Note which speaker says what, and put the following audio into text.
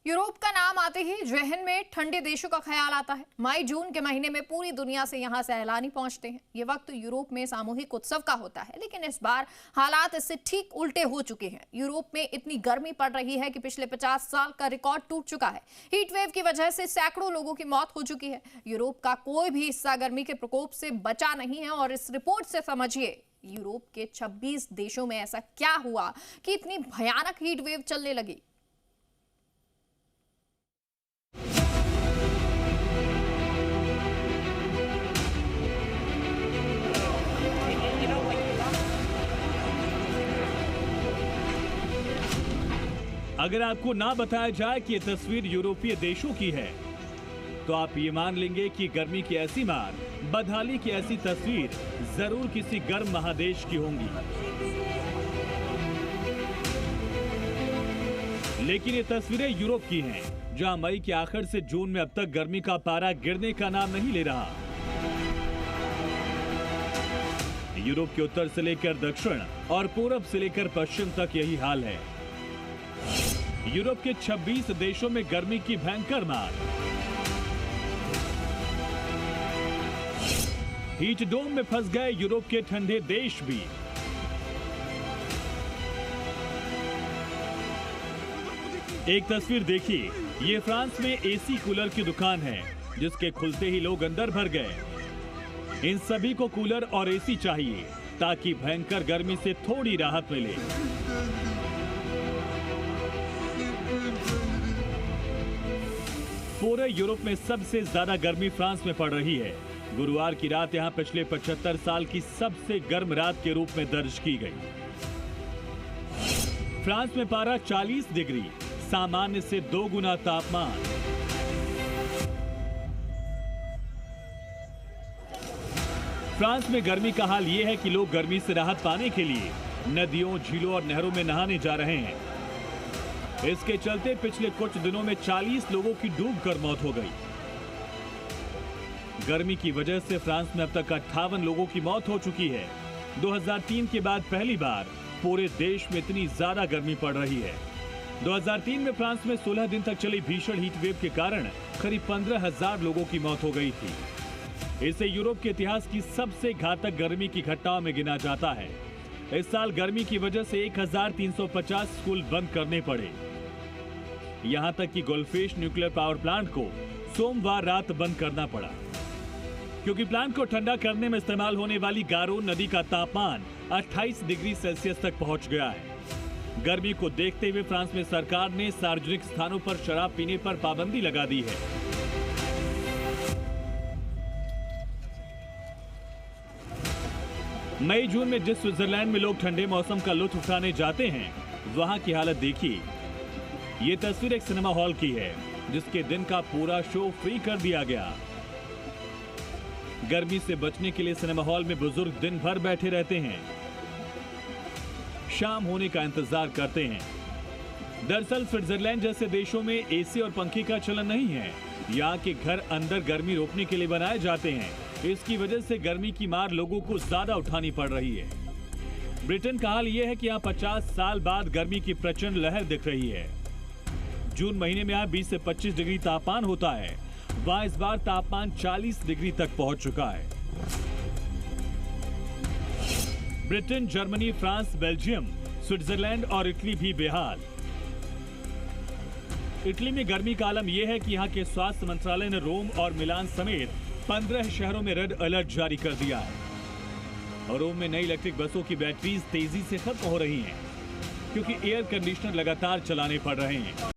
Speaker 1: Europe का नाम आते ही जहन में ठंडे देशों का ख्याल आता है। मई जून के महीने में पूरी दुनिया से यहां सैलानी पहुंचते हैं। ये वक्त यूरोप में सामूहिक उत्सव का होता है, लेकिन इस बार हालात इससे ठीक उल्टे हो चुके हैं। यूरोप में इतनी गर्मी पड़ रही है कि पिछले 50 साल का रिकॉर्ड टूट चुका है। हीट वेव की वजह से सैकड़ों लोगों की मौत हो चुकी है। यूरोप का कोई भी हिस्सा गर्मी के प्रकोप से बचा नहीं है और इस रिपोर्ट से समझिए यूरोप के 26 देशों में ऐसा क्या हुआ कि इतनी भयानक हीट वेव चलने लगी।
Speaker 2: अगर आपको ना बताया जाए कि ये तस्वीर यूरोपीय देशों की है, तो आप ये मान लेंगे कि गर्मी की ऐसी मार, बदहाली की ऐसी तस्वीर जरूर किसी गर्म महादेश की होंगी। लेकिन ये तस्वीरें यूरोप की हैं, जहां मई के आखिर से जून में अब तक गर्मी का पारा गिरने का नाम नहीं ले रहा। यूरोप के उत्तर से लेकर दक्षिण और पूरब से लेकर पश्चिम तक यही हाल है। यूरोप के 26 देशों में गर्मी की भयंकर मार। हीट डोम में फंस गए यूरोप के ठंडे देश भी। एक तस्वीर देखिए, ये फ्रांस में एसी कूलर की दुकान है, जिसके खुलते ही लोग अंदर भर गए। इन सभी को कूलर और एसी चाहिए ताकि भयंकर गर्मी से थोड़ी राहत मिले। पूरे यूरोप में सबसे ज्यादा गर्मी फ्रांस में पड़ रही है। गुरुवार की रात यहां पिछले 75 साल की सबसे गर्म रात के रूप में दर्ज की गई। फ्रांस में पारा 40 डिग्री, सामान्य से 2 गुना तापमान। फ्रांस में गर्मी का हाल यह है कि लोग गर्मी से राहत पाने के लिए नदियों, झीलों और नहरों में नहाने जा रहे हैं। इसके चलते पिछले कुछ दिनों में 40 लोगों की डूबकर मौत हो गई। गर्मी की वजह से फ्रांस में अब तक 58 लोगों की मौत हो चुकी है। 2003 के बाद पहली बार पूरे देश में इतनी ज्यादा गर्मी पड़ रही है। 2003 में फ्रांस में 16 दिन तक चली भीषण हीट वेव के कारण करीब 15,000 लोगों की मौत हो गई थी। इसे यूरोप के इतिहास की सबसे घातक गर्मी की घटनाओं में गिना जाता है। इस साल गर्मी की वजह से 1350 स्कूल बंद करने पड़े। यहां तक कि गोल्डफिश न्यूक्लियर पावर प्लांट को सोमवार रात बंद करना पड़ा, क्योंकि प्लांट को ठंडा करने में इस्तेमाल होने वाली गारोन नदी का तापमान 28 डिग्री सेल्सियस तक पहुंच गया है। गर्मी को देखते हुए फ्रांस में सरकार ने सार्वजनिक स्थानों पर शराब पीने पर पाबंदी लगा दी है। मई जून में जिस स्विट्जरलैंड में लोग ठंडे मौसम का लुत्फ उठाने जाते हैं, वहां की हालत देखिए। ये तस्वीर एक सिनेमा हॉल की है, जिसके दिन का पूरा शो फ्री कर दिया गया। गर्मी से बचने के लिए सिनेमा हॉल में बुजुर्ग दिन भर बैठे रहते हैं, शाम होने का इंतजार करते हैं। दरअसल स्विट्जरलैंड जैसे देशों में एसी और पंखे का चलन नहीं है। यहाँ के घर अंदर गर्मी रोकने के लिए बनाए जाते हैं। इसकी वजह से गर्मी की मार लोगों को ज्यादा उठानी पड़ रही है। ब्रिटेन का हाल यह है कि यहाँ 50 साल बाद गर्मी की प्रचंड लहर दिख रही है। जून महीने में यहाँ 20 से 25 डिग्री तापमान होता है, वहां इस बार तापमान 40 डिग्री तक पहुंच चुका है। Britain, Germany, France, Belgium, Switzerland और इटली भी बेहाल। इटली में गर्मी का आलम यह है कि यहाँ के स्वास्थ्य मंत्रालय ने रोम और मिलान समेत 15 शहरों में रेड अलर्ट जारी कर दिया है। और रोम में नई इलेक्ट्रिक बसों की बैटरीज तेजी से खत्म हो रही हैं, क्योंकि एयर कंडीशनर लगातार चलाने पड़ रहे हैं।